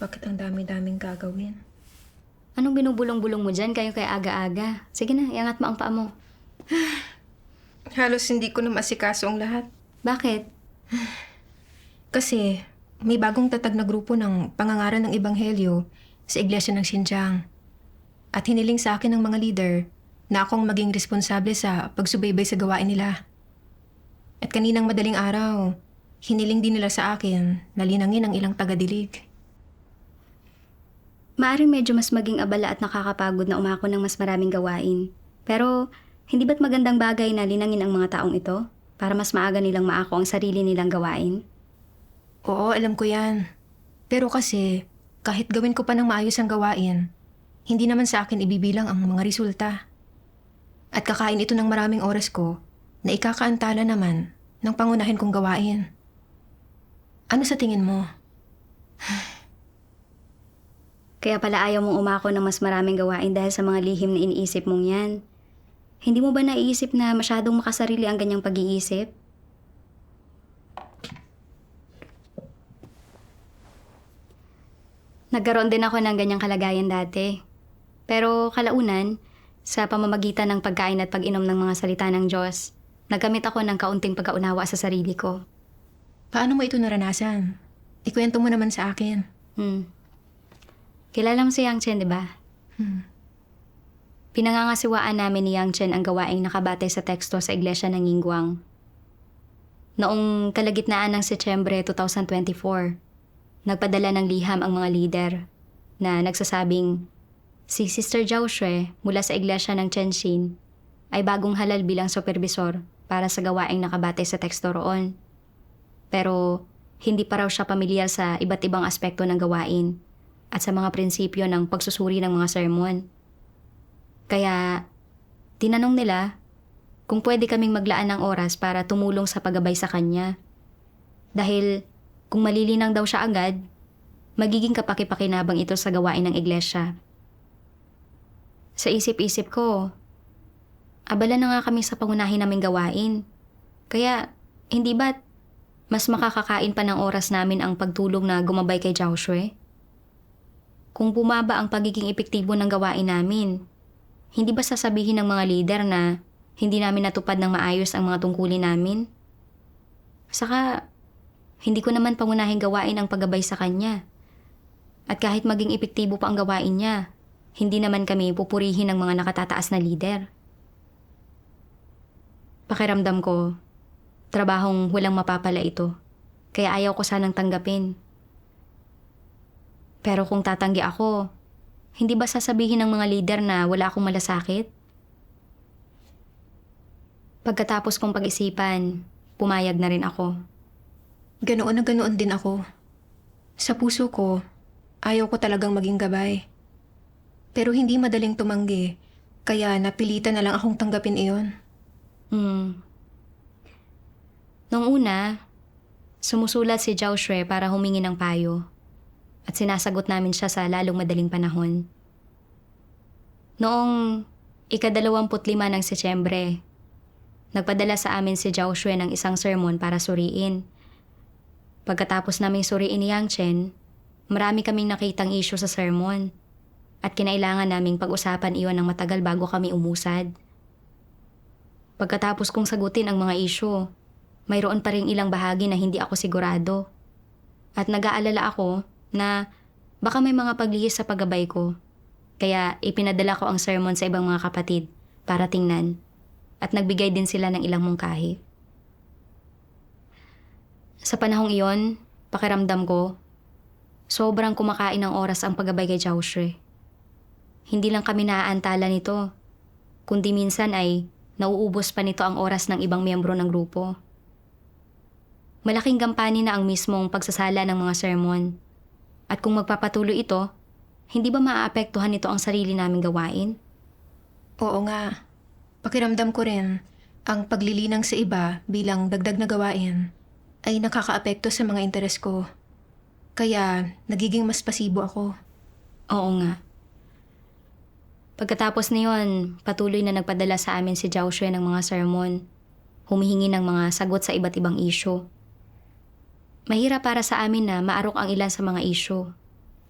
Bakit ang dami-daming gagawin? Anong binubulong-bulong mo dyan kayo kay aga-aga? Sige na, iangat mo ang paa mo. Halos hindi ko na masikaso ang lahat. Bakit? Kasi may bagong tatag na grupo ng pangangaral ng Ebanghelyo sa Iglesia ng Xinjiang. At hiniling sa akin ng mga leader na akong maging responsable sa pagsubaybay sa gawain nila. At kaninang madaling araw, hiniling din nila sa akin na linangin ang ilang tagadilig. Maaring medyo mas maging abala at nakakapagod na umako ng mas maraming gawain. Pero, hindi ba't magandang bagay na linangin ang mga taong ito para mas maaga nilang maako ang sarili nilang gawain? Oo, alam ko yan. Pero kasi, kahit gawin ko pa ng maayos ang gawain, hindi naman sa akin ibibilang ang mga resulta. At kakain ito ng maraming oras ko na ikakaantala naman ng pangunahin kong gawain. Ano sa tingin mo? Kaya pala ayaw mong umako ng mas maraming gawain dahil sa mga lihim na iniisip mong yan. Hindi mo ba naiisip na masyadong makasarili ang ganyang pag-iisip? Nagkaroon din ako ng ganyang kalagayan dati. Pero kalaunan, sa pamamagitan ng pagkain at pag-inom ng mga salita ng Diyos, nagkamit ako ng kaunting pagkaunawa sa sarili ko. Paano mo ito naranasan? Ikwento mo naman sa akin. Kilala mo si Yang Chen, di ba? Pinangangasiwaan namin ni Yang Chen ang gawaing nakabatay sa teksto sa Iglesia ng Yingguang. Noong kalagitnaan ng Setyembre 2024, nagpadala ng liham ang mga lider na nagsasabing si Sister Zhao Xue mula sa Iglesia ng Chenshin ay bagong halal bilang supervisor para sa gawaing nakabatay sa teksto roon. Pero hindi pa raw siya pamilyar sa iba't ibang aspekto ng gawain at sa mga prinsipyo ng pagsusuri ng mga sermon. Kaya tinanong nila kung pwede kaming maglaan ng oras para tumulong sa paggabay sa kanya. Dahil kung malilinang daw siya agad, magiging kapaki-pakinabang ito sa gawain ng iglesia. Sa isip-isip ko, abala na nga kami sa pangunahin naming gawain. Kaya hindi ba't mas makakakain pa ng oras namin ang pagtulong na gumabay kay Zhao Xue? Kung bumaba ang pagiging epektibo ng gawain namin, hindi ba sasabihin ng mga lider na hindi namin natupad ng maayos ang mga tungkulin namin? Saka, hindi ko naman pangunahing gawain ang paggabay sa kanya. At kahit maging epektibo pa ang gawain niya, hindi naman kami pupurihin ng mga nakatataas na lider. Pakiramdam ko, trabahong walang mapapala ito, kaya ayaw ko sanang tanggapin. Pero kung tatanggi ako, hindi ba sasabihin ng mga lider na wala akong malasakit? Pagkatapos kong pag-isipan, pumayag na rin ako. Ganoon na ganoon din ako. Sa puso ko, ayaw ko talagang maging gabay. Pero hindi madaling tumanggi, kaya napilitan na lang akong tanggapin iyon. Noong una, sumusulat si Zhao Xue para humingi ng payo at sinasagot namin siya sa lalong madaling panahon. Noong ika-25 ng Setyembre, nagpadala sa amin si Zhao Xue ng isang sermon para suriin. Pagkatapos naming suriin ni Yang Chen, marami kaming nakitang issue sa sermon at kinailangan naming pag-usapan iyon ng matagal bago kami umusad. Pagkatapos kong sagutin ang mga issue, mayroon pa ring ilang bahagi na hindi ako sigurado. At nag-aalala ako na baka may mga paglihis sa paggabay ko. Kaya ipinadala ko ang sermon sa ibang mga kapatid para tingnan. At nagbigay din sila ng ilang mungkahi. Sa panahong iyon, pakiramdam ko, sobrang kumakain ng oras ang paggabay kay Zhao Xue. Hindi lang kami naaantala nito, kundi minsan ay nauubos pa nito ang oras ng ibang miyembro ng grupo. Malaking gampanin na ang mismong pagsasala ng mga sermon. At kung magpapatuloy ito, hindi ba maaapektuhan nito ang sarili naming gawain? Oo nga. Pakiramdam ko rin, ang paglilinang sa iba bilang dagdag na gawain ay nakakaapekto sa mga interes ko. Kaya nagiging mas pasibo ako. Oo nga. Pagkatapos niyon, patuloy na nagpadala sa amin si Zhao Xue ng mga sermon, humihingi ng mga sagot sa iba't ibang issue. Mahirap para sa amin na maarok ang ilan sa mga issue.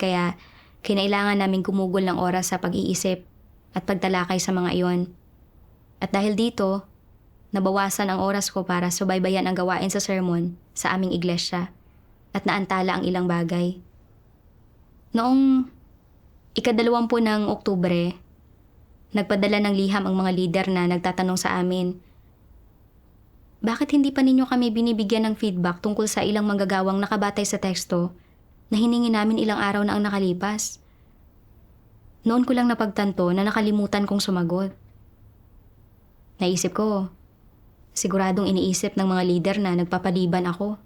Kaya kinailangan namin gumugol ng oras sa pag-iisip at pagtalakay sa mga iyon. At dahil dito, nabawasan ang oras ko para subaybayan ang gawain sa sermon sa aming iglesia at naantala ang ilang bagay. Noong ika-20 ng Oktubre, nagpadala ng liham ang mga lider na nagtatanong sa amin, bakit hindi pa ninyo kami binibigyan ng feedback tungkol sa ilang manggagawang nakabatay sa teksto na hiningi namin ilang araw na ang nakalipas? Noon ko lang napagtanto na nakalimutan kong sumagot. Naisip ko, siguradong iniisip ng mga lider na nagpapaliban ako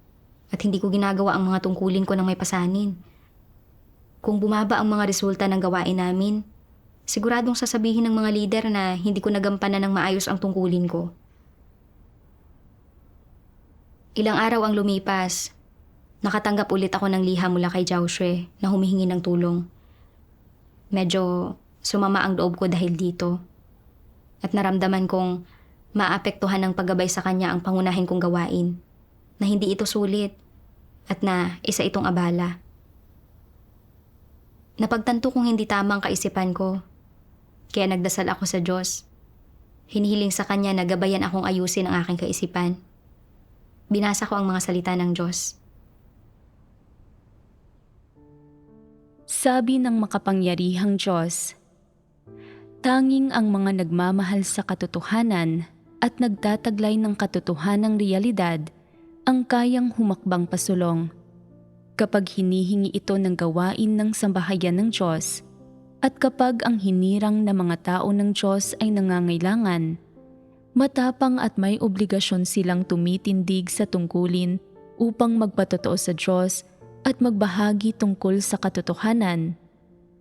at hindi ko ginagawa ang mga tungkulin ko ng may pasanin. Kung bumaba ang mga resulta ng gawain namin, siguradong sasabihin ng mga lider na hindi ko nagampanan ng maayos ang tungkulin ko. Ilang araw ang lumipas, nakatanggap ulit ako ng liham mula kay Joshua na humihingi ng tulong. Medyo sumama ang loob ko dahil dito. At naramdaman kong maapektuhan ng paggabay sa kanya ang pangunahin kong gawain, na hindi ito sulit at na isa itong abala. Napagtanto kong hindi tamang kaisipan ko, kaya nagdasal ako sa Diyos. Hinihiling sa Kanya na gabayan akong ayusin ang aking kaisipan. Binasa ko ang mga salita ng Diyos. Sabi ng makapangyarihang Diyos, tanging ang mga nagmamahal sa katotohanan at nagtataglay ng katotohanang realidad ang kayang humakbang pasulong. Kapag hinihingi ito ng gawain ng sambahayan ng Diyos at kapag ang hinirang na mga tao ng Diyos ay nangangailangan, matapang at may obligasyon silang tumitindig sa tungkulin upang magpatotoo sa Diyos at magbahagi tungkol sa katotohanan.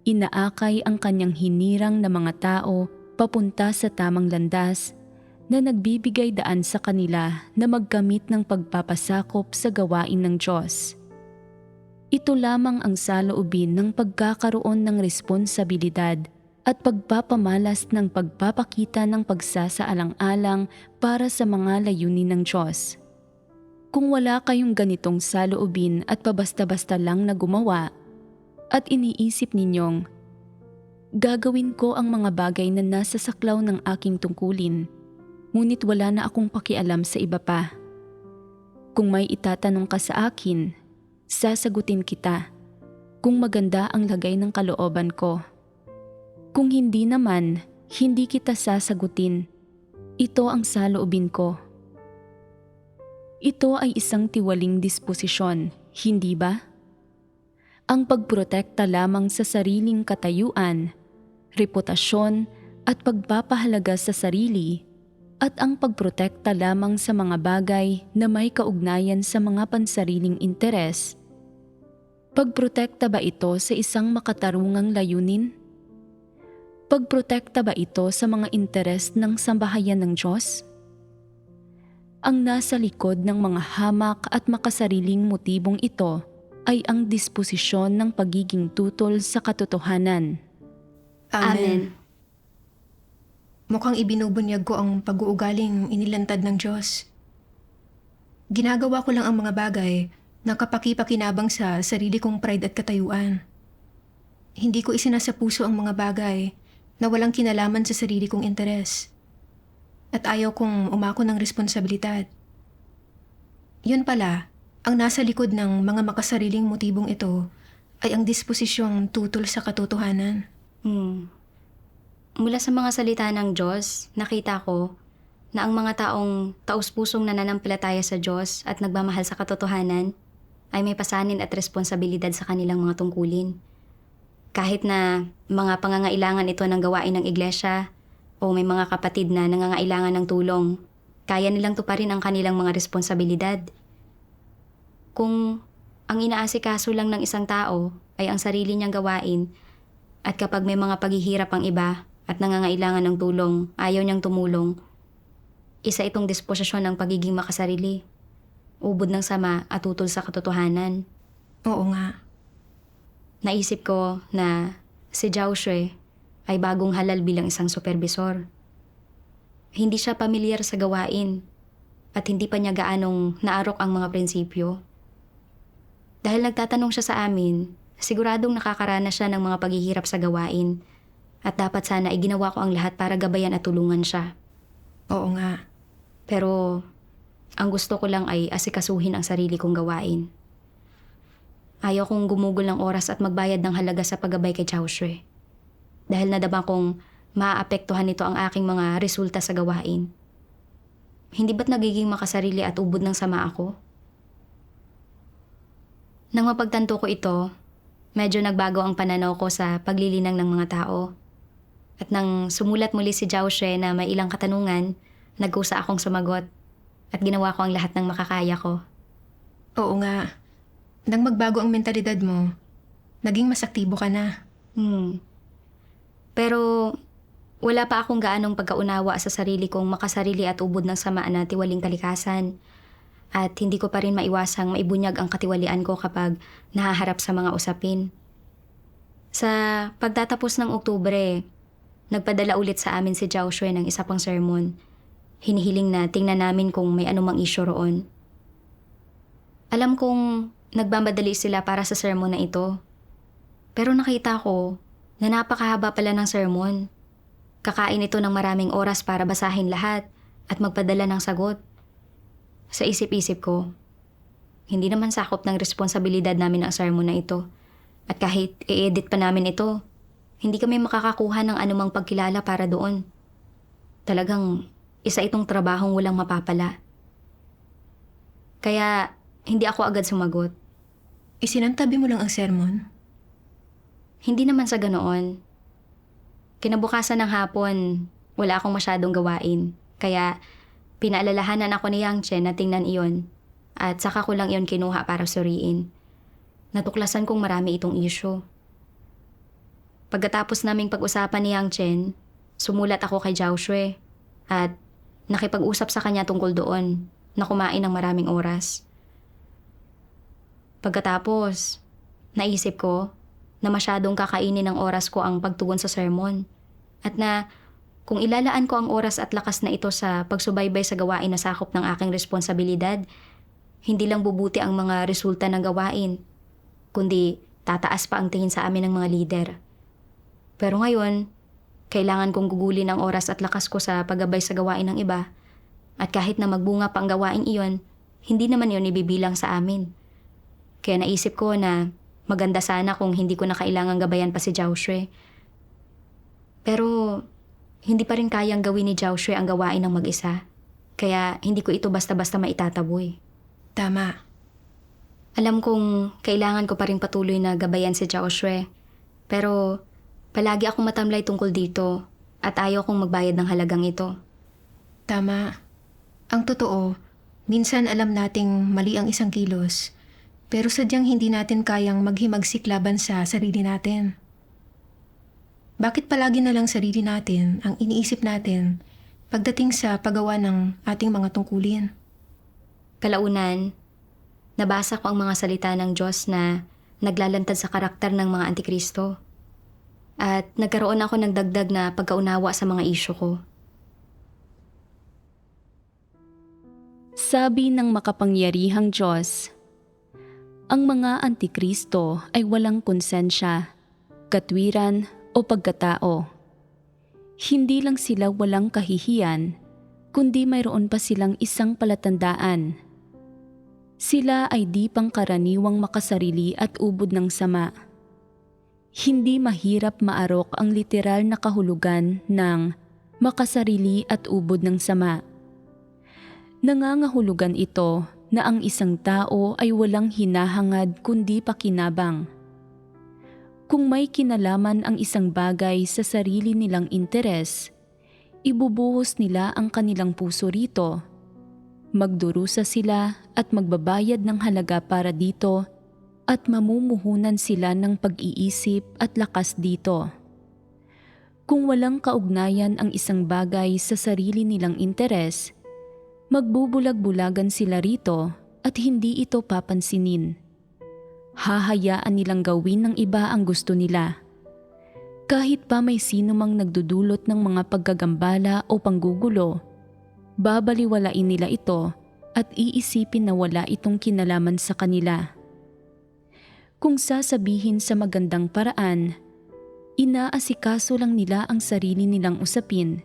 Inaakay ang kanyang hinirang na mga tao papunta sa tamang landas na nagbibigay daan sa kanila na magkamit ng pagpapasakop sa gawain ng Diyos. Ito lamang ang saloobin ng pagkakaroon ng responsibilidad at pagpapamalas ng pagpapakita ng pagsasaalang-alang para sa mga layunin ng Diyos. Kung wala kayong ganitong saloobin at pabasta-basta lang na gumawa, at iniisip ninyong, gagawin ko ang mga bagay na nasa saklaw ng aking tungkulin, ngunit wala na akong pakialam sa iba pa. Kung may itatanong ka sa akin, sasagutin kita kung maganda ang lagay ng kalooban ko. Kung hindi naman, hindi kita sasagutin. Ito ang saloobin ko. Ito ay isang tiwaling disposisyon, hindi ba? Ang pagprotekta lamang sa sariling katayuan, reputasyon at pagpapahalaga sa sarili, at ang pagprotekta lamang sa mga bagay na may kaugnayan sa mga pansariling interes. Pagprotekta ba ito sa isang makatarungang layunin? Pagprotekta ba ito sa mga interes ng sambahayan ng Diyos? Ang nasa likod ng mga hamak at makasariling motibong ito ay ang disposisyon ng pagiging tutol sa katotohanan. Amen. Mukhang ibinubunyag ko ang pag-uugaling inilantad ng Diyos. Ginagawa ko lang ang mga bagay na kapaki-pakinabang sa sarili kong pride at katayuan. Hindi ko isinasapuso ang mga bagay na walang kinalaman sa sarili kong interes. At ayaw kong umako ng responsibilidad. Yun pala, ang nasa likod ng mga makasariling motibong ito ay ang disposisyong tutol sa katotohanan. Mula sa mga salita ng Diyos, nakita ko na ang mga taong taus-pusong nananampalataya sa Diyos at nagmamahal sa katotohanan ay may pasanin at responsibilidad sa kanilang mga tungkulin. Kahit na mga pangangailangan ito ng gawain ng iglesia o may mga kapatid na nangangailangan ng tulong, kaya nilang tuparin ang kanilang mga responsibilidad. Kung ang inaasikaso lang ng isang tao ay ang sarili niyang gawain at kapag may mga paghihirap ang iba at nangangailangan ng tulong, ayaw niyang tumulong, isa itong disposisyon ng pagiging makasarili, ubod ng sama at tutol sa katotohanan. Oo nga. Naisip ko na si Joshua ay bagong halal bilang isang supervisor. Hindi siya pamilyar sa gawain at hindi pa niya gaanong naarok ang mga prinsipyo. Dahil nagtatanong siya sa amin Siguradong nakakaranas siya ng mga paghihirap sa gawain. At dapat sana ay ginawa ko ang lahat para gabayan at tulungan siya. Oo nga. Pero ang gusto ko lang ay asikasuhin ang sarili kong gawain. Ayaw kong gumugol ng oras at magbayad ng halaga sa paggabay kay Xiaoxue. Dahil nadama kong maaapektuhan nito ang aking mga resulta sa gawain. Hindi ba't nagiging makasarili at ubod ng sama ako? Nang mapagtanto ko ito, medyo nagbago ang pananaw ko sa paglilinang ng mga tao. At nang sumulat muli si Xiaoxue na may ilang katanungan, nagkusa akong sumagot at ginawa ko ang lahat ng makakaya ko. Oo nga. Nang magbago ang mentalidad mo, naging mas aktibo ka na. Pero wala pa akong gaanong pagkaunawa sa sarili kong makasarili at ubod ng sama na tiwaling kalikasan. At hindi ko pa rin maiwasang maibunyag ang katiwalian ko kapag nahaharap sa mga usapin. Sa pagtatapos ng Oktubre, nagpadala ulit sa amin si Xiaoxue ng isa pang sermon. Hinihiling na tingnan namin kung may anumang issue roon. Alam kong nagmamadali sila para sa sermon na ito. Pero nakita ko na napakahaba pala ng sermon. Kakain ito ng maraming oras para basahin lahat at magpadala ng sagot. Sa isip-isip ko, hindi naman sakop ng responsibilidad namin ang sermon na ito. At kahit i-edit pa namin ito, hindi kami makakakuha ng anumang pagkilala para doon. Talagang isa itong trabahong walang mapapala. Kaya hindi ako agad sumagot. Isinantabi mo lang ang sermon. Hindi naman sa ganoon. Kinabukasan ng hapon, wala akong masyadong gawain. Kaya pinaalalahanan ako ni Yang Chen na tingnan iyon. At saka ko lang iyon kinuha para suriin. Natuklasan kong marami itong issue. Pagkatapos naming pag-usapan ni Yang Chen, sumulat ako kay Xiaoxue at nakipag-usap sa kanya tungkol doon na kumain ng maraming oras. Pagkatapos, naisip ko na masyadong kakainin ng oras ko ang pagtugon sa sermon at na kung ilalaan ko ang oras at lakas na ito sa pagsubaybay sa gawain na sakop ng aking responsibilidad, hindi lang bubuti ang mga resulta ng gawain, kundi tataas pa ang tingin sa amin ng mga lider. Pero ngayon, kailangan kong gugulin ang oras at lakas ko sa paggabay sa gawain ng iba. At kahit na magbunga pa ang gawain iyon, hindi naman iyon ibibilang sa amin. Kaya naisip ko na maganda sana kung hindi ko na kailangang gabayan pa si Xiaoxue. Pero hindi pa rin kayang gawin ni Xiaoxue ang gawain ng mag-isa. Kaya hindi ko ito basta-basta maitataboy. Tama. Alam kong kailangan ko pa rin patuloy na gabayan si Xiaoxue. Pero palagi akong matamlay tungkol dito at ayaw kong magbayad ng halagang ito. Tama. Ang totoo, minsan alam nating mali ang isang kilos, pero sadyang hindi natin kayang maghimagsik laban sa sarili natin. Bakit palagi na lang sarili natin ang iniisip natin pagdating sa paggawa ng ating mga tungkulin? Kalaunan, nabasa ko ang mga salita ng Diyos na naglalantad sa karakter ng mga Antikristo. At nagkaroon ako ng dagdag na pagkaunawa sa mga isyu ko. Sabi ng makapangyarihang Diyos, ang mga Antikristo ay walang konsensya, katwiran o pagkatao. Hindi lang sila walang kahihiyan, kundi mayroon pa silang isang palatandaan. Sila ay di pangkaraniwang makasarili at ubod ng sama. Hindi mahirap maarok ang literal na kahulugan ng makasarili at ubod ng sama. Nangangahulugan ito na ang isang tao ay walang hinahangad kundi pakinabang. Kung may kinalaman ang isang bagay sa sarili nilang interes, ibubuhos nila ang kanilang puso rito. Magdurusa sila at magbabayad ng halaga para dito at mamumuhunan sila ng pag-iisip at lakas dito. Kung walang kaugnayan ang isang bagay sa sarili nilang interes, magbubulag-bulagan sila rito at hindi ito papansinin. Hahayaan nilang gawin ng iba ang gusto nila. Kahit pa may sino mang nagdudulot ng mga paggagambala o panggugulo, babaliwalain nila ito at iisipin na wala itong kinalaman sa kanila. Kung sasabihin sa magandang paraan, inaasikaso lang nila ang sarili nilang usapin.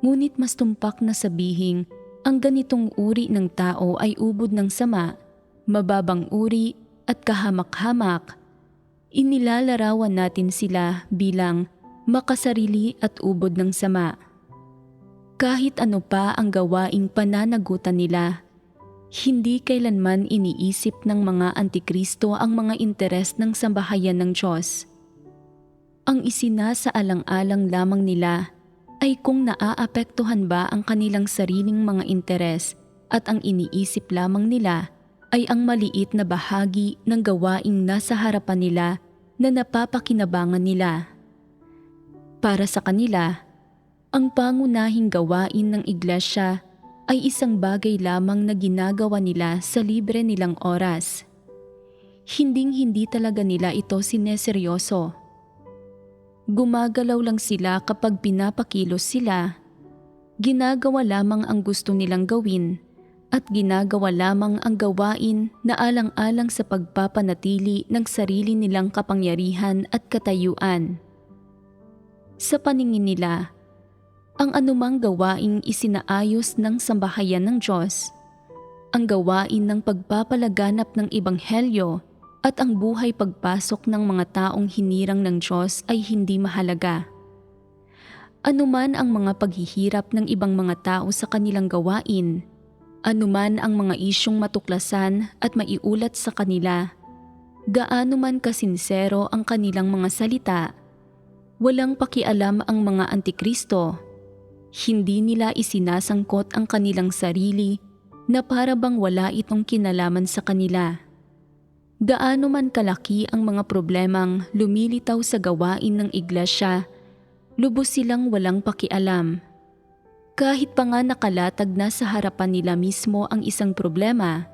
Ngunit mas tumpak na sabihin ang ganitong uri ng tao ay ubod ng sama, mababang uri at kahamak-hamak. Inilalarawan natin sila bilang makasarili at ubod ng sama. Kahit ano pa ang gawaing pananagutan nila, hindi kailanman iniisip ng mga antikristo ang mga interes ng sambahayan ng Diyos. Ang isinasaalang-alang lamang nila ay kung naaapektuhan ba ang kanilang sariling mga interes, at ang iniisip lamang nila ay ang maliit na bahagi ng gawaing nasa harapan nila na napapakinabangan nila. Para sa kanila, ang pangunahing gawain ng iglesia ay isang bagay lamang na ginagawa nila sa libre nilang oras. Hinding-hindi talaga nila ito sineseryoso. Gumagalaw lang sila kapag pinapakilos sila. Ginagawa lamang ang gusto nilang gawin at ginagawa lamang ang gawain na alang-alang sa pagpapanatili ng sarili nilang kapangyarihan at katayuan. Sa paningin nila, ang anumang gawaing isinaayos ng sambahayan ng Diyos, ang gawain ng pagpapalaganap ng ebanghelyo at ang buhay pagpasok ng mga taong hinirang ng Diyos ay hindi mahalaga. Anuman ang mga paghihirap ng ibang mga tao sa kanilang gawain, anuman ang mga isyong matuklasan at maiulat sa kanila, gaano man kasinsero ang kanilang mga salita, walang pakialam ang mga antikristo. Hindi nila isinasangkot ang kanilang sarili na para bang wala itong kinalaman sa kanila. Gaano man kalaki ang mga problemang lumilitaw sa gawain ng iglesia, lubos silang walang pakialam. Kahit pa nga nakalatag na sa harapan nila mismo ang isang problema,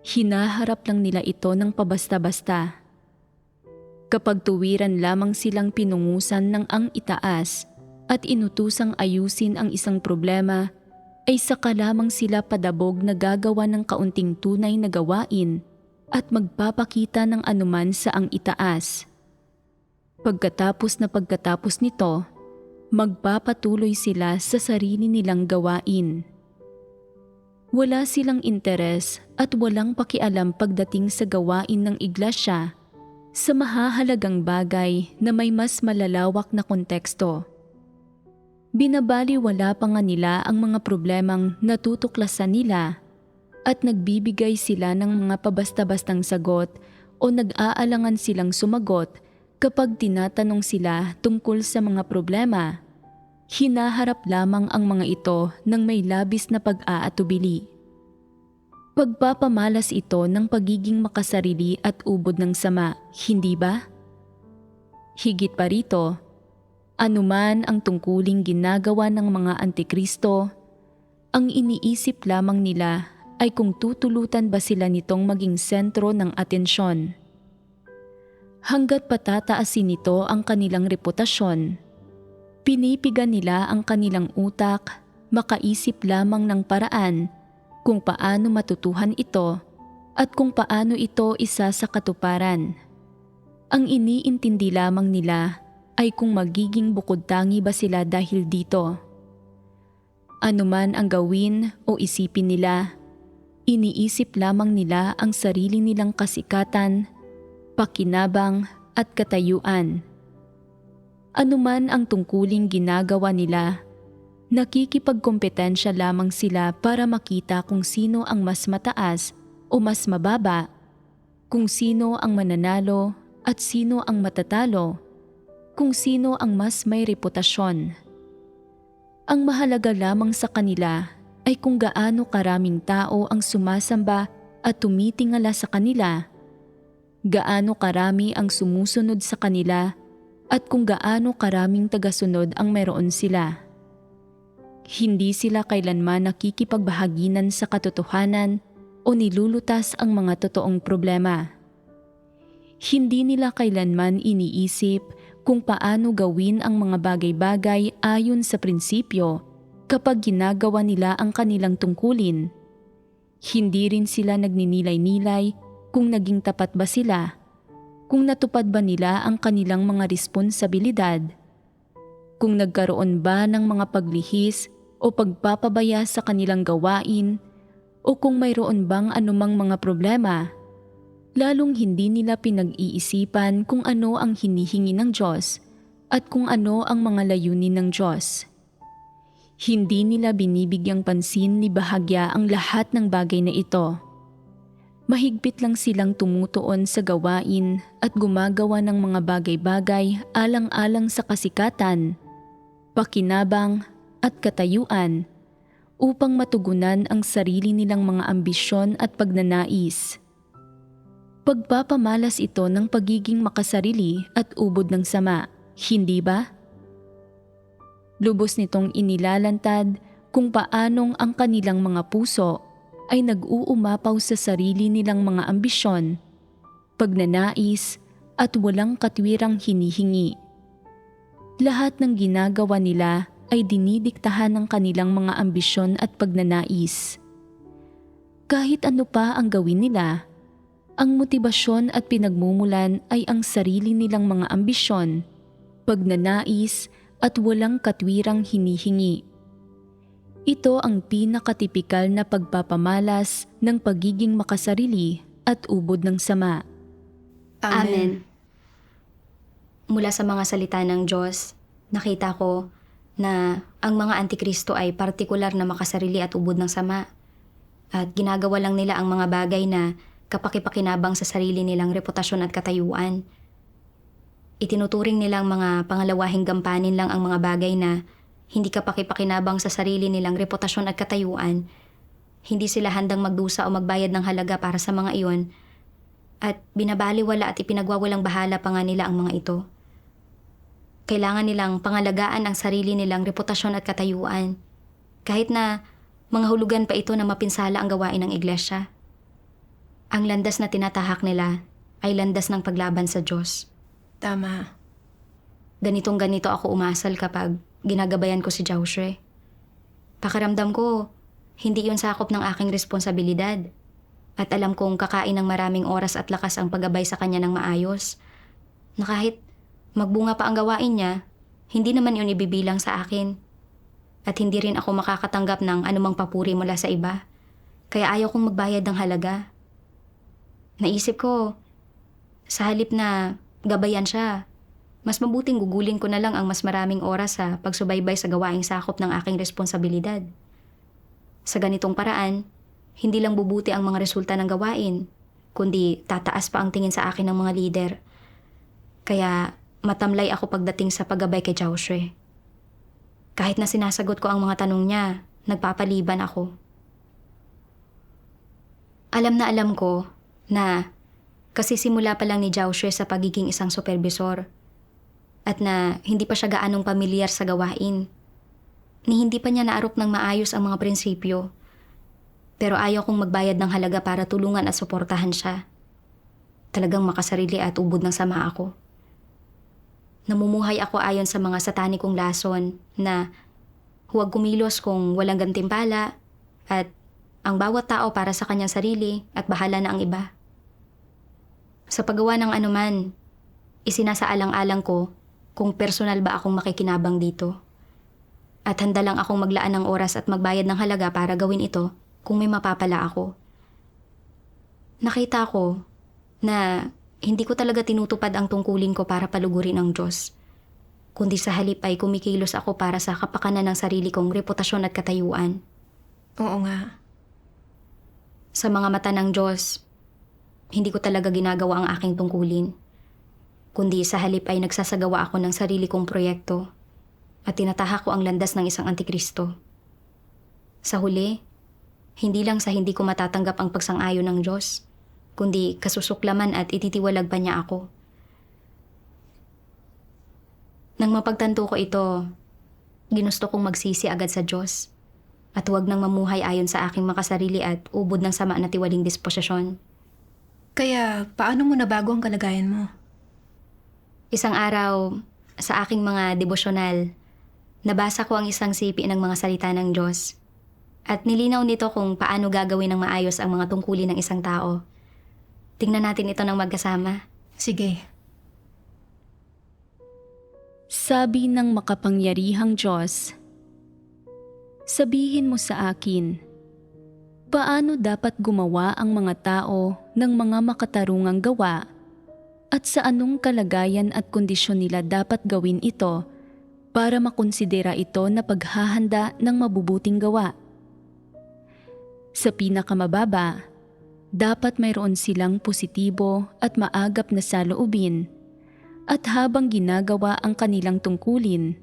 hinaharap lang nila ito ng pabasta-basta. Kapag tuwiran lamang silang pinungusan ng ang itaas at inutusang ayusin ang isang problema, ay saka lamang sila padabog na gagawa ng kaunting tunay na gawain at magpapakita ng anuman sa ang itaas. Pagkatapos nito, magpapatuloy sila sa sarili nilang gawain. Wala silang interes at walang pakialam pagdating sa gawain ng iglesia sa mahahalagang bagay na may mas malalawak na konteksto. Binabaliwala pa nga nila ang mga problemang natutuklasan nila at nagbibigay sila ng mga pabasta-bastang sagot o nag-aalangan silang sumagot kapag tinatanong sila tungkol sa mga problema. Hinaharap lamang ang mga ito ng may labis na pag-aatubili. Pagpapamalas ito ng pagiging makasarili at ubod ng sama, hindi ba? Higit pa rito, anuman ang tungkuling ginagawa ng mga antikristo, ang iniisip lamang nila ay kung tutulutan ba sila nitong maging sentro ng atensyon. Hanggat patataasin nito ang kanilang reputasyon, pinipigan nila ang kanilang utak, makaisip lamang ng paraan kung paano matutuhan ito at kung paano ito isa sa katuparan. Ang iniintindi lamang nila ay kung magiging bukod-tangi ba sila dahil dito. Anuman ang gawin o isipin nila, iniisip lamang nila ang sarili nilang kasikatan, pakinabang at katayuan. Anuman ang tungkuling ginagawa nila, nakikipagkompetensya lamang sila para makita kung sino ang mas mataas o mas mababa, kung sino ang mananalo at sino ang matatalo, kung sino ang mas may reputasyon. Ang mahalaga lamang sa kanila ay kung gaano karaming tao ang sumasamba at tumitingala sa kanila, gaano karami ang sumusunod sa kanila at kung gaano karaming tagasunod ang meron sila. Hindi sila kailanman nakikipagbahaginan sa katotohanan o nilulutas ang mga totoong problema. Hindi nila kailanman iniisip kung paano gawin ang mga bagay-bagay ayon sa prinsipyo kapag ginagawa nila ang kanilang tungkulin. Hindi rin sila nagninilay-nilay kung naging tapat ba sila kung natupad ba nila ang kanilang mga responsibilidad, kung nagkaroon ba ng mga paglihis o pagpapabaya sa kanilang gawain, o kung mayroon bang anumang mga problema. Lalong hindi nila pinag-iisipan kung ano ang hinihingi ng Diyos at kung ano ang mga layunin ng Diyos. Hindi nila binibigyang pansin ni bahagya ang lahat ng bagay na ito. Mahigpit lang silang tumutuon sa gawain at gumagawa ng mga bagay-bagay alang-alang sa kasikatan, pakinabang at katayuan upang matugunan ang sarili nilang mga ambisyon at pagnanais. Pagpapamalas ito ng pagiging makasarili at ubod ng sama, hindi ba? Lubos nitong inilalantad kung paanong ang kanilang mga puso ay nag-uumapaw sa sarili nilang mga ambisyon, pagnanais at walang katwirang hinihingi. Lahat ng ginagawa nila ay dinidiktahan ng kanilang mga ambisyon at pagnanais. Kahit ano pa ang gawin nila, ang motibasyon at pinagmumulan ay ang sarili nilang mga ambisyon, pagnanais at walang katwirang hinihingi. Ito ang pinakatipikal na pagpapamalas ng pagiging makasarili at ubod ng sama. Amen. Mula sa mga salita ng Diyos, nakita ko na ang mga antikristo ay partikular na makasarili at ubod ng sama. At ginagawa lang nila ang mga bagay na kapakipakinabang sa sarili nilang reputasyon at katayuan. Itinuturing nilang mga pangalawahing gampanin lang ang mga bagay na hindi kapakipakinabang sa sarili nilang reputasyon at katayuan. Hindi sila handang magdusa o magbayad ng halaga para sa mga iyon. At binabaliwala at ipinagwawalang bahala pa nga nila ang mga ito. Kailangan nilang pangalagaan ang sarili nilang reputasyon at katayuan. Kahit na mga hulugan pa ito na mapinsala ang gawain ng iglesia. Ang landas na tinatahak nila ay landas ng paglaban sa Diyos. Tama. Ganitong-ganito ako umasal kapag ginagabayan ko si Joshua. Pakiramdam ko, hindi yun sakop ng aking responsibilidad. At alam kong kakain ng maraming oras at lakas ang paggabay sa kanya ng maayos. Na kahit magbunga pa ang gawain niya, hindi naman yun ibibilang sa akin. At hindi rin ako makakatanggap ng anumang papuri mula sa iba. Kaya ayaw kong magbayad ng halaga. Naisip ko, sa halip na gabayan siya, mas mabuting gugulin ko na lang ang mas maraming oras sa pagsubaybay sa gawaing sakop ng aking responsibilidad. Sa ganitong paraan, hindi lang bubuti ang mga resulta ng gawain, kundi tataas pa ang tingin sa akin ng mga lider. Kaya matamlay ako pagdating sa paggabay kay Joshua. Kahit na sinasagot ko ang mga tanong niya, nagpapaliban ako. Alam ko na kasi simula pa lang ni Joshua sa pagiging isang supervisor at na hindi pa siya gaanong pamilyar sa gawain. Ni hindi pa niya naarok ng maayos ang mga prinsipyo. Pero ayaw kong magbayad ng halaga para tulungan at suportahan siya. Talagang makasarili at ubod ng sama ako. Namumuhay ako ayon sa mga satanikong lason na huwag kumilos kung walang gantimpala at ang bawat tao para sa kanyang sarili at bahala na ang iba. Sa paggawa ng anuman, isinasaalang-alang ko kung personal ba akong makikinabang dito. At handa lang akong maglaan ng oras at magbayad ng halaga para gawin ito kung may mapapala ako. Nakita ko na hindi ko talaga tinutupad ang tungkulin ko para palugurin ang Diyos, kundi sa halip ay kumikilos ako para sa kapakanan ng sarili kong reputasyon at katayuan. Oo nga. Sa mga mata ng Diyos, hindi ko talaga ginagawa ang aking tungkulin, kundi sa halip ay nagsasagawa ako ng sarili kong proyekto at tinatahak ko ang landas ng isang antikristo. Sa huli, hindi lang sa hindi ko matatanggap ang pagsang-ayon ng Diyos, kundi kasusuklaman at ititiwalag pa niya ako. Nang mapagtanto ko ito, ginusto kong magsisi agad sa Diyos at huwag nang mamuhay ayon sa aking makasarili at ubod ng sama na tiwaling disposisyon. Kaya, paano mo nabago ang kalagayan mo? Isang araw, sa aking mga devosyonal, nabasa ko ang isang sipi ng mga salita ng Diyos at nilinaw nito kung paano gagawin ng maayos ang mga tungkulin ng isang tao. Tingnan natin ito ng magkasama. Sige. Sabi ng makapangyarihang Diyos, sabihin mo sa akin, paano dapat gumawa ang mga tao ng mga makatarungang gawa at sa anong kalagayan at kondisyon nila dapat gawin ito para makonsidera ito na paghahanda ng mabubuting gawa. Sa pinakamababa, dapat mayroon silang positibo at maagap na saloobin at habang ginagawa ang kanilang tungkulin,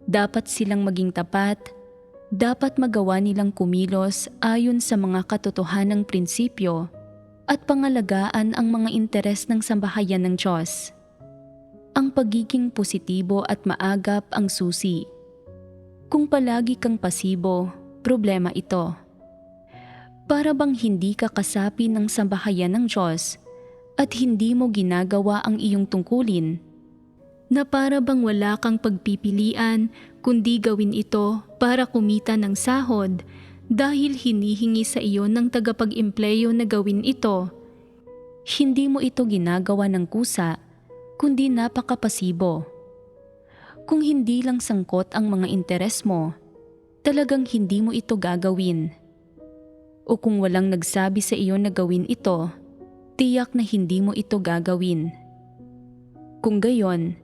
dapat silang maging tapat, dapat magawa nilang kumilos ayon sa mga katotohanang prinsipyo at pangalagaan ang mga interes ng sambahayan ng Diyos. Ang pagiging positibo at maagap ang susi. Kung palagi kang pasibo, problema ito. Para bang hindi ka kasapi ng sambahayan ng Diyos at hindi mo ginagawa ang iyong tungkulin, na para bang wala kang pagpipilian kundi gawin ito para kumita ng sahod dahil hinihingi sa iyo ng tagapag-empleyo na gawin ito. Hindi mo ito ginagawa ng kusa, kundi napakapasibo. Kung hindi lang sangkot ang mga interes mo, talagang hindi mo ito gagawin. O kung walang nagsabi sa iyo na gawin ito, tiyak na hindi mo ito gagawin. Kung gayon,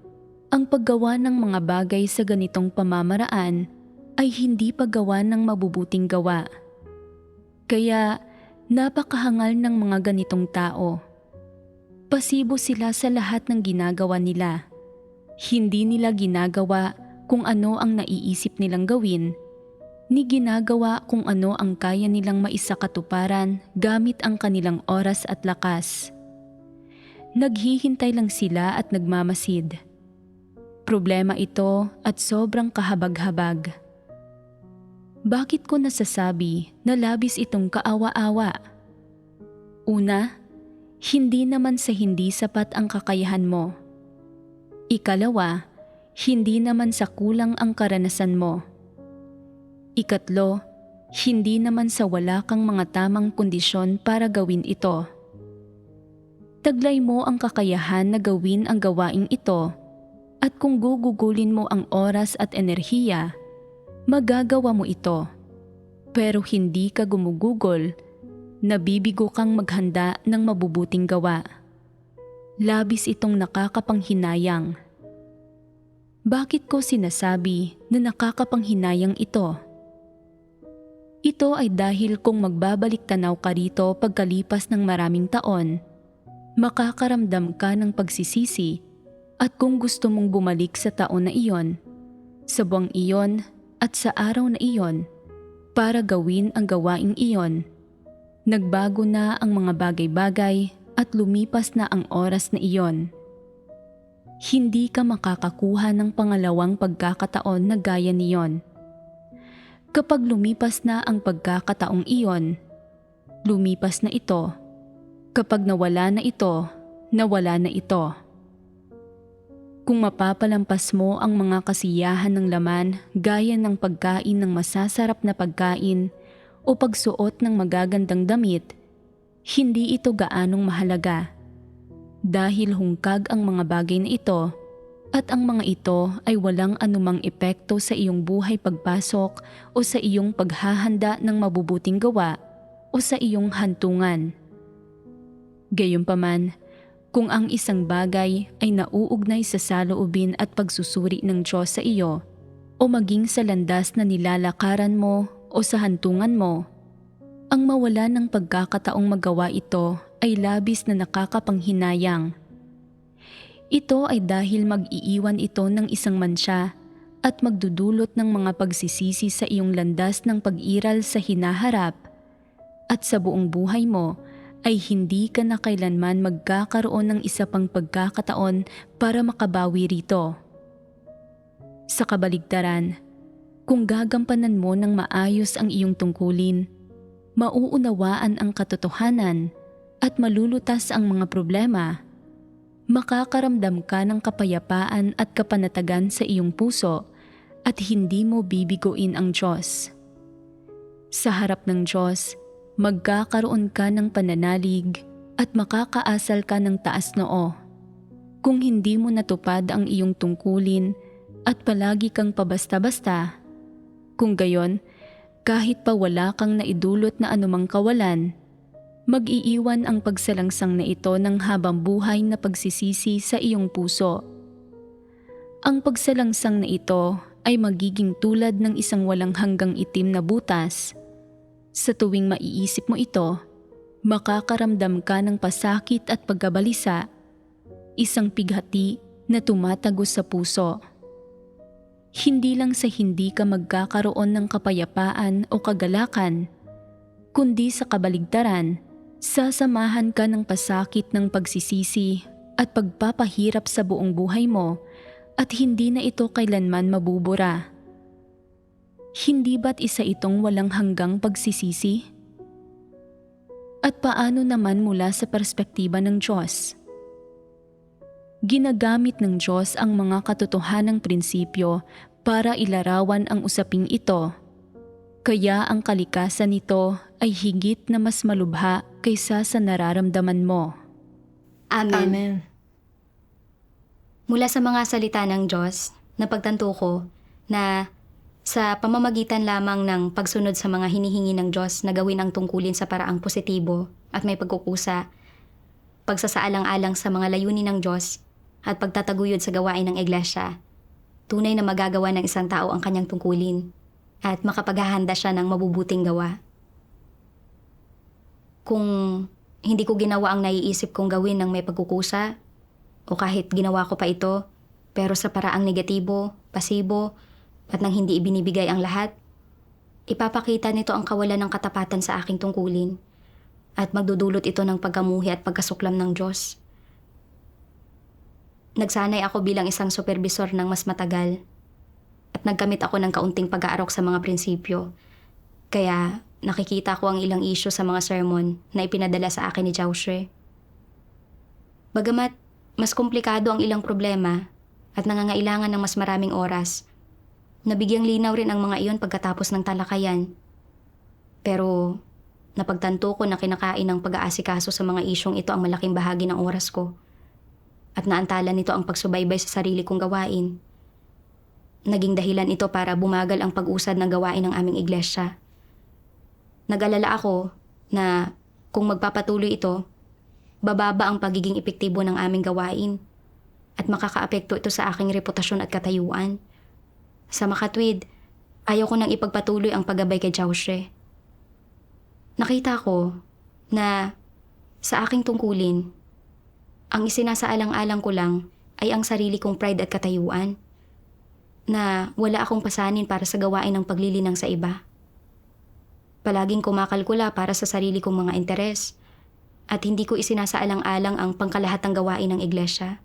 ang paggawa ng mga bagay sa ganitong pamamaraan ay hindi paggawa ng mabubuting gawa. Kaya napakahangal ng mga ganitong tao. Pasibo sila sa lahat ng ginagawa nila. Hindi nila ginagawa kung ano ang naiisip nilang gawin, ni ginagawa kung ano ang kaya nilang maisakatuparan gamit ang kanilang oras at lakas. Naghihintay lang sila at nagmamasid. Problema ito at sobrang kahabag-habag. Bakit ko nasasabi na labis itong kaawa-awa? Una, hindi naman sa hindi sapat ang kakayahan mo. Ikalawa, hindi naman sa kulang ang karanasan mo. Ikatlo, hindi naman sa wala kang mga tamang kondisyon para gawin ito. Taglay mo ang kakayahan na gawin ang gawaing ito at kung gugugulin mo ang oras at enerhiya, magagawa mo ito. Pero hindi ka gumugugol, nabibigo kang maghanda ng mabubuting gawa. Labis itong nakakapanghinayang. Bakit ko sinasabi na nakakapanghinayang ito? Ito ay dahil kung magbabalik tanaw ka rito pagkalipas ng maraming taon, makakaramdam ka ng pagsisisi at kung gusto mong bumalik sa taon na iyon, sa buwang iyon at sa araw na iyon para gawin ang gawaing iyon, nagbago na ang mga bagay-bagay at lumipas na ang oras na iyon. Hindi ka makakakuha ng pangalawang pagkakataon na gaya niyon. Kapag lumipas na ang pagkakataong iyon, lumipas na ito. Kapag nawala na ito, nawala na ito. Kung mapapalampas mo ang mga kasiyahan ng laman gaya ng pagkain ng masasarap na pagkain o pagsuot ng magagandang damit, hindi ito gaanong mahalaga. Dahil hungkag ang mga bagay na ito at ang mga ito ay walang anumang epekto sa iyong buhay pagpasok o sa iyong paghahanda ng mabubuting gawa o sa iyong hantungan. Gayunpaman, kung ang isang bagay ay nauugnay sa saloobin at pagsusuri ng Diyos sa iyo o maging sa landas na nilalakaran mo o sa hantungan mo, ang mawala ng pagkakataong magawa ito ay labis na nakakapanghinayang. Ito ay dahil mag-iiwan ito ng isang mansya at magdudulot ng mga pagsisisi sa iyong landas ng pag-iral sa hinaharap at sa buong buhay mo ay hindi ka na kailanman magkakaroon ng isa pang pagkakataon para makabawi rito. Sa kabaligtaran, kung gagampanan mo ng maayos ang iyong tungkulin, mauunawaan ang katotohanan at malulutas ang mga problema, makakaramdam ka ng kapayapaan at kapanatagan sa iyong puso at hindi mo bibigoin ang Diyos. Sa harap ng Diyos, magkakaroon ka ng pananalig at makakaasal ka ng taas noo. Kung hindi mo natupad ang iyong tungkulin at palagi kang pabasta-basta, kung gayon, kahit pa wala kang naidulot na anumang kawalan, mag-iiwan ang pagsalangsang na ito ng habang buhay na pagsisisi sa iyong puso. Ang pagsalangsang na ito ay magiging tulad ng isang walang hanggang itim na butas. Sa tuwing maiisip mo ito, makakaramdam ka ng pasakit at pagkabalisa, isang pighati na tumatagos sa puso. Hindi lang sa hindi ka magkakaroon ng kapayapaan o kagalakan, kundi sa kabaligtaran, sasamahan ka ng pasakit ng pagsisisi at pagpapahirap sa buong buhay mo at hindi na ito kailanman mabubura. Hindi ba't isa itong walang hanggang pagsisisi? At paano naman mula sa perspektiba ng Diyos? Ginagamit ng Diyos ang mga katotohanang prinsipyo para ilarawan ang usaping ito. Kaya ang kalikasan nito ay higit na mas malubha kaysa sa nararamdaman mo. Amen. Amen. Mula sa mga salita ng Diyos, napagtanto ko na sa pamamagitan lamang ng pagsunod sa mga hinihingi ng Diyos na gawin ang tungkulin sa paraang positibo at may pagkukusa, pagsasaalang-alang sa mga layunin ng Diyos at pagtataguyod sa gawain ng Iglesia, tunay na magagawa ng isang tao ang kanyang tungkulin at makapaghahanda siya ng mabubuting gawa. Kung hindi ko ginawa ang naiisip kong gawin ng may pagkukusa, o kahit ginawa ko pa ito, pero sa paraang negatibo, pasibo, at nang hindi ibinibigay ang lahat, ipapakita nito ang kawalan ng katapatan sa aking tungkulin at magdudulot ito ng pagkamuhi at pagkasuklam ng Diyos. Nagsanay ako bilang isang supervisor ng mas matagal at nagkamit ako ng kaunting pag-aarok sa mga prinsipyo. Kaya nakikita ko ang ilang issue sa mga sermon na ipinadala sa akin ni Joshua. Bagamat mas komplikado ang ilang problema at nangangailangan ng mas maraming oras, nabigyang linaw rin ang mga iyon pagkatapos ng talakayan. Pero napagtanto ko na kinakain ng pag-aasikaso sa mga isyong ito ang malaking bahagi ng oras ko. At naantala nito ang pagsubaybay sa sarili kong gawain. Naging dahilan ito para bumagal ang pag-usad ng gawain ng aming iglesia. Nag-alala ako na kung magpapatuloy ito, bababa ang pagiging epektibo ng aming gawain at makakaapekto ito sa aking reputasyon at katayuan. Sa makatwid, ayaw ko nang ipagpatuloy ang paggabay kay Joshua. Nakita ko na sa aking tungkulin, ang isinasaalang-alang ko lang ay ang sarili kong pride at katayuan, na wala akong pasanin para sa gawain ng paglilinang sa iba. Palaging kumakalkula para sa sarili kong mga interes, at hindi ko isinasaalang-alang ang pangkalahatang gawain ng iglesia,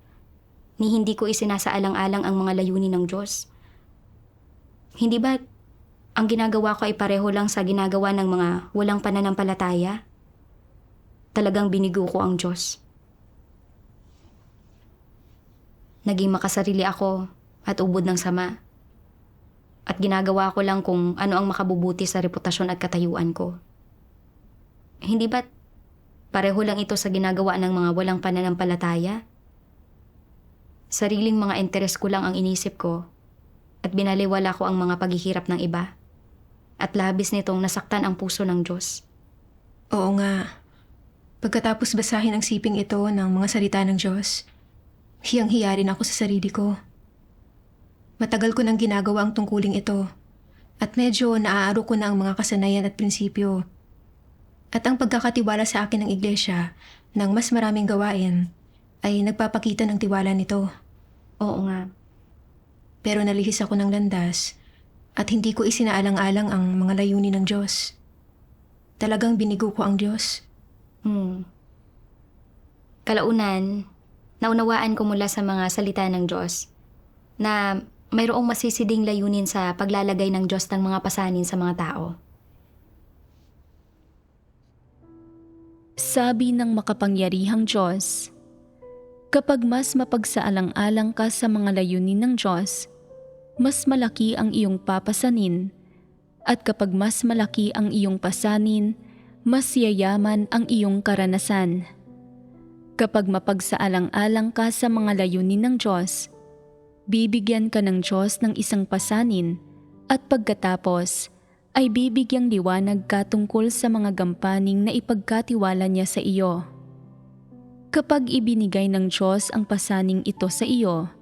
ni hindi ko isinasaalang-alang ang mga layunin ng Diyos. Hindi ba't ang ginagawa ko ay pareho lang sa ginagawa ng mga walang pananampalataya? Talagang binigo ko ang Diyos. Naging makasarili ako at ubod ng sama. At ginagawa ko lang kung ano ang makabubuti sa reputasyon at katayuan ko. Hindi ba't pareho lang ito sa ginagawa ng mga walang pananampalataya? Sariling mga interes ko lang ang inisip ko at binaliwala ko ang mga paghihirap ng iba. At labis nitong nasaktan ang puso ng Diyos. Oo nga. Pagkatapos basahin ang siping ito ng mga salita ng Diyos, hiyang-hiya rin ako sa sarili ko. Matagal ko nang ginagawa ang tungkuling ito at medyo naaaro ko na ang mga kasanayan at prinsipyo. At ang pagkakatiwala sa akin ng iglesia ng mas maraming gawain ay nagpapakita ng tiwala nito. Oo nga. Pero nalihis ako ng landas at hindi ko isinaalang-alang ang mga layunin ng Diyos. Talagang binigo ko ang Diyos. Kalaunan, naunawaan ko mula sa mga salita ng Diyos na mayroong masisiding layunin sa paglalagay ng Diyos ng mga pasanin sa mga tao. Sabi ng makapangyarihang Diyos, kapag mas mapagsaalang-alang ka sa mga layunin ng Diyos, mas malaki ang iyong papasanin, at kapag mas malaki ang iyong pasanin, mas yayaman ang iyong karanasan. Kapag mapagsaalang-alang ka sa mga layunin ng Diyos, bibigyan ka ng Diyos ng isang pasanin at pagkatapos ay bibigyang liwanag ka tungkol sa mga gampaning na ipagkatiwala niya sa iyo. Kapag ibinigay ng Diyos ang pasaning ito sa iyo,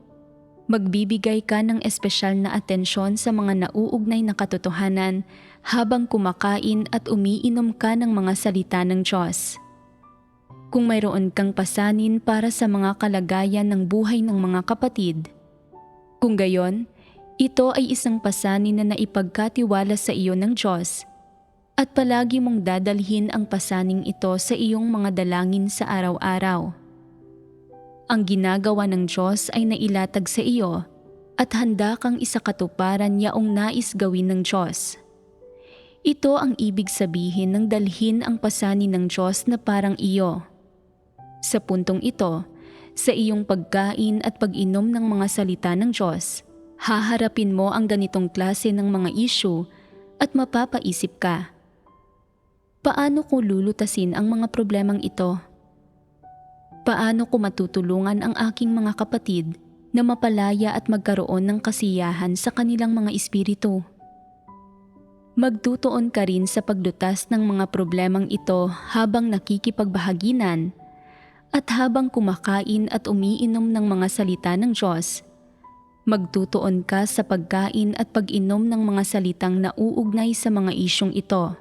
magbibigay ka ng espesyal na atensyon sa mga nauugnay na katotohanan habang kumakain at umiinom ka ng mga salita ng Diyos. Kung mayroon kang pasanin para sa mga kalagayan ng buhay ng mga kapatid, kung gayon, ito ay isang pasanin na naipagkatiwala sa iyo ng Diyos at palagi mong dadalhin ang pasaning ito sa iyong mga dalangin sa araw-araw. Ang ginagawa ng Diyos ay nailatag sa iyo at handa kang isakatuparan yaong nais gawin ng Diyos. Ito ang ibig sabihin ng dalhin ang pasanin ng Diyos na parang iyo. Sa puntong ito, sa iyong pagkain at pag-inom ng mga salita ng Diyos, haharapin mo ang ganitong klase ng mga issue at mapapaisip ka. Paano ko lulutasin ang mga problemang ito? Paano ko matutulungan ang aking mga kapatid na mapalaya at magkaroon ng kasiyahan sa kanilang mga espiritu? Magtutuon ka rin sa paglutas ng mga problemang ito habang nakikipagbahaginan at habang kumakain at umiinom ng mga salita ng Diyos. Magtutuon ka sa pagkain at pag-inom ng mga salitang nauugnay sa mga isyong ito.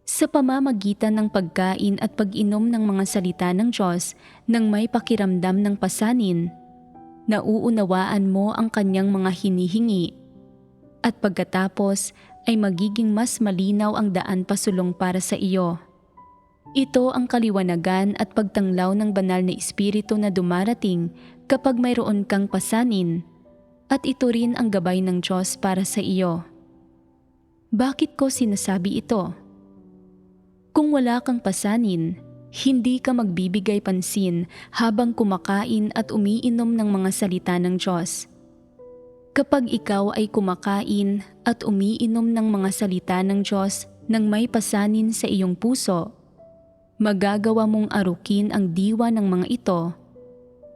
Sa pamamagitan ng pagkain at pag-inom ng mga salita ng Diyos nang may pakiramdam ng pasanin, nauunawaan mo ang kanyang mga hinihingi at pagkatapos ay magiging mas malinaw ang daan pasulong para sa iyo. Ito ang kaliwanagan at pagtanglaw ng banal na espiritu na dumarating kapag mayroon kang pasanin at ito rin ang gabay ng Diyos para sa iyo. Bakit ko sinasabi ito? Kung wala kang pasanin, hindi ka magbibigay pansin habang kumakain at umiinom ng mga salita ng Diyos. Kapag ikaw ay kumakain at umiinom ng mga salita ng Diyos nang may pasanin sa iyong puso, magagawa mong arukin ang diwa ng mga ito,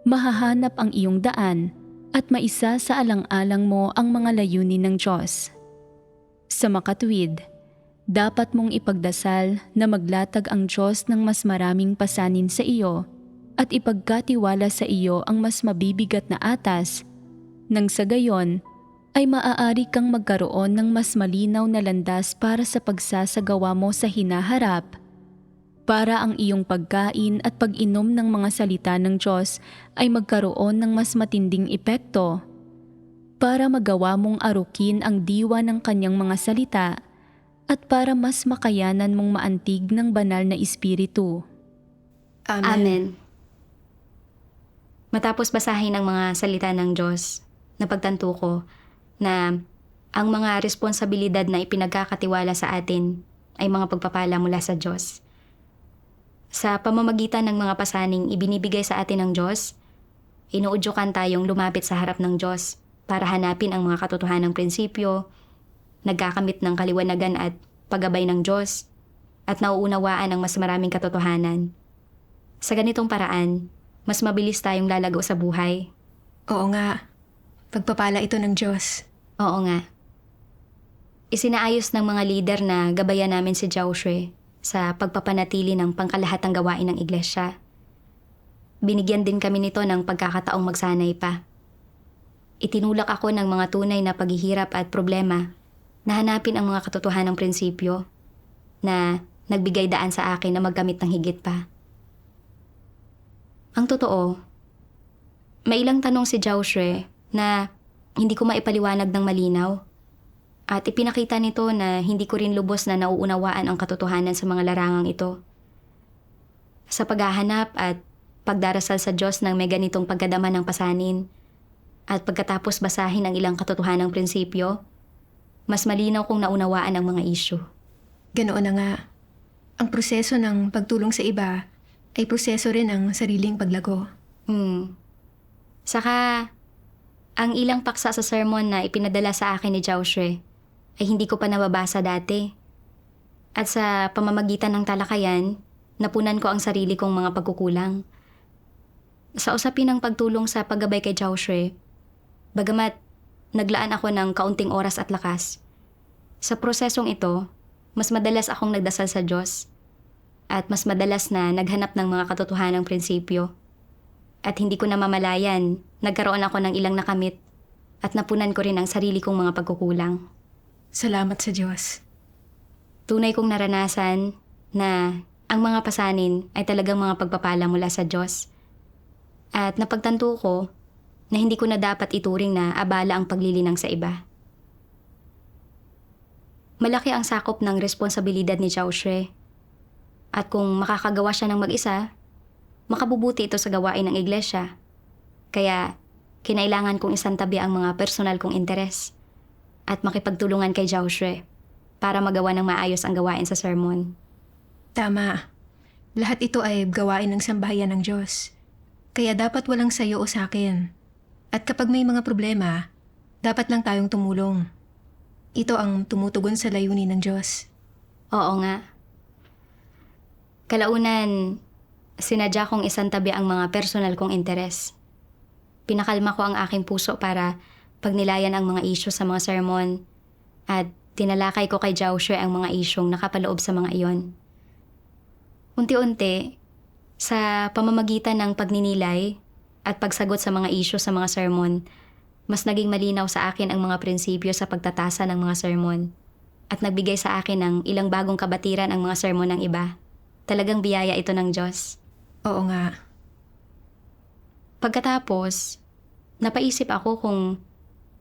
mahahanap ang iyong daan at maisa sa alang-alang mo ang mga layunin ng Diyos. Sa makatuwid, dapat mong ipagdasal na maglatag ang Diyos ng mas maraming pasanin sa iyo at ipagkatiwala sa iyo ang mas mabibigat na atas, nang sa gayon ay maaari kang magkaroon ng mas malinaw na landas para sa pagsasagawa mo sa hinaharap, para ang iyong pagkain at pag-inom ng mga salita ng Diyos ay magkaroon ng mas matinding epekto, para magawa mong arukin ang diwa ng kanyang mga salita at para mas makayanan mong maantig ng banal na espiritu. Amen. Matapos basahin ang mga salita ng Diyos, napagtanto ko na ang mga responsibilidad na ipinagkakatiwala sa atin ay mga pagpapala mula sa Diyos. Sa pamamagitan ng mga pasaning ibinibigay sa atin ng Diyos, inuudyukan tayong lumapit sa harap ng Diyos para hanapin ang mga katotohanang prinsipyo, nagkakamit ng kaliwanagan at paggabay ng Diyos, at nauunawaan ang mas maraming katotohanan. Sa ganitong paraan, mas mabilis tayong lalago sa buhay. Oo nga, pagpapala ito ng Diyos. Oo nga. Isinaayos ng mga lider na gabayan namin si Joshua sa pagpapanatili ng pangkalahatang gawain ng iglesia. Binigyan din kami nito ng pagkakataong magsanay pa. Itinulak ako ng mga tunay na paghihirap at problema na hanapin ang mga katotohanang prinsipyo na nagbigay daan sa akin na magkamit ng higit pa. Ang totoo, may ilang tanong si Joshua na hindi ko maipaliwanag ng malinaw at ipinakita nito na hindi ko rin lubos na nauunawaan ang katotohanan sa mga larangang ito. Sa paghahanap at pagdarasal sa Diyos ng may ganitong pagkadama ng pasanin at pagkatapos basahin ang ilang katotohanang prinsipyo, mas malinaw kong naunawaan ang mga issue. Ganoon na nga. Ang proseso ng pagtulong sa iba ay proseso rin ng sariling paglago. Saka, ang ilang paksa sa sermon na ipinadala sa akin ni Joshua ay hindi ko pa nababasa dati. At sa pamamagitan ng talakayan, napunan ko ang sarili kong mga pagkukulang. Sa usapin ng pagtulong sa paggabay kay Joshua, bagamat naglaan ako ng kaunting oras at lakas, sa prosesong ito, mas madalas akong nagdasal sa Diyos at mas madalas na naghanap ng mga katotohanang prinsipyo. At hindi ko namamalayan, nagkaroon ako ng ilang nakamit at napunan ko rin ang sarili kong mga pagkukulang. Salamat sa Diyos. Tunay kong naranasan na ang mga pasanin ay talagang mga pagpapala mula sa Diyos. At napagtanto ko na hindi ko na dapat ituring na abala ang paglilinang sa iba. Malaki ang sakop ng responsibilidad ni Joshua. At kung makakagawa siya ng mag-isa, makabubuti ito sa gawain ng iglesia. Kaya kinailangan kong isantabi ang mga personal kong interes at makipagtulungan kay Joshua para magawa ng maayos ang gawain sa sermon. Tama. Lahat ito ay gawain ng sambahayan ng Diyos. Kaya dapat walang sayo o sakin. At kapag may mga problema, dapat lang tayong tumulong. Ito ang tumutugon sa layunin ng Diyos. Oo nga. Kalaunan, sinadya kong isantabi ang mga personal kong interes. Pinakalma ko ang aking puso para pagnilayan ang mga isyu sa mga sermon at tinalakay ko kay Joshua ang mga isyong nakapaloob sa mga iyon. Unti-unti, sa pamamagitan ng pagninilay at pagsagot sa mga isyu sa mga sermon, mas naging malinaw sa akin ang mga prinsipyo sa pagtatasa ng mga sermon at nagbigay sa akin ng ilang bagong kabatiran ang mga sermon ng iba. Talagang biyaya ito ng Diyos. Oo nga. Pagkatapos, napaisip ako kung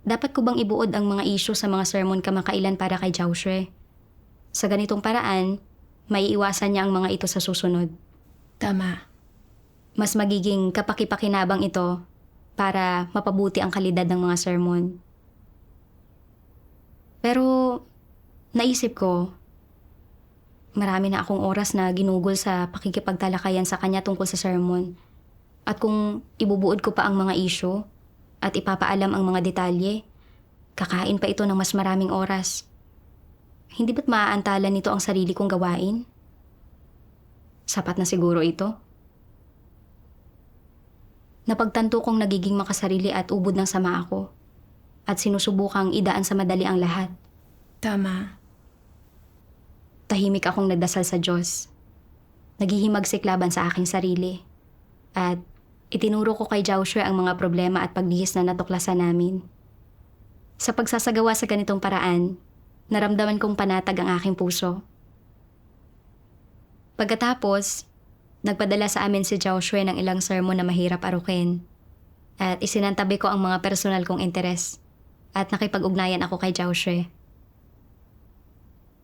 dapat ko bang ibuod ang mga isyu sa mga sermon kamakailan para kay Joshua. Sa ganitong paraan, maiiwasan niya ang mga ito sa susunod. Tama. Mas magiging kapaki-pakinabang ito para mapabuti ang kalidad ng mga sermon. Pero naisip ko, marami na akong oras na ginugol sa pakikipagtalakayan sa kanya tungkol sa sermon. At kung ibubuod ko pa ang mga issue at ipapaalam ang mga detalye, kakain pa ito ng mas maraming oras. Hindi ba't maaantalan nito ang sarili kong gawain? Sapat na siguro ito. Napagtanto kong nagiging makasarili at ubod ng sama ako at sinusubukang idaan sa madali ang lahat. Tama. Tahimik akong nagdasal sa Diyos. Naghihimagsik laban sa aking sarili. At itinuro ko kay Joshua ang mga problema at paglihis na natuklasan namin. Sa pagsasagawa sa ganitong paraan, naramdaman kong panatag ang aking puso. Pagkatapos, nagpadala sa amin si Joshua ng ilang sermon na mahirap arukin. At isinantabi ko ang mga personal kong interes. At nakipag-ugnayan ako kay Joshua.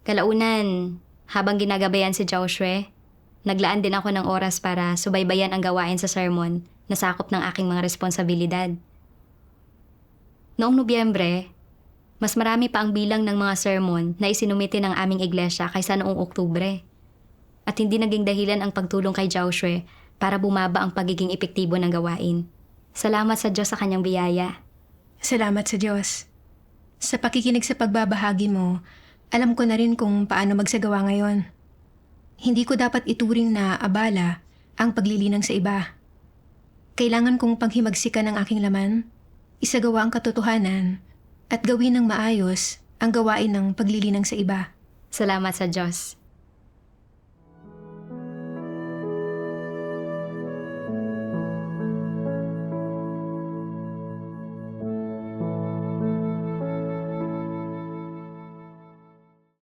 Kalaunan, habang ginagabayan si Joshua, naglaan din ako ng oras para subaybayan ang gawain sa sermon na sakop ng aking mga responsibilidad. Noong Nobyembre, mas marami pa ang bilang ng mga sermon na isinumite ng aming iglesia kaysa noong Oktubre. At hindi naging dahilan ang pagtulong kay Joshua para bumaba ang pagiging epektibo ng gawain. Salamat sa Diyos sa kanyang biyaya. Salamat sa Diyos. Sa pakikinig sa pagbabahagi mo, alam ko na rin kung paano magsagawa ngayon. Hindi ko dapat ituring na abala ang paglilinang sa iba. Kailangan kong panghimagsikan ang aking laman, isagawa ang katotohanan, at gawin ng maayos ang gawain ng paglilinang sa iba. Salamat sa Diyos.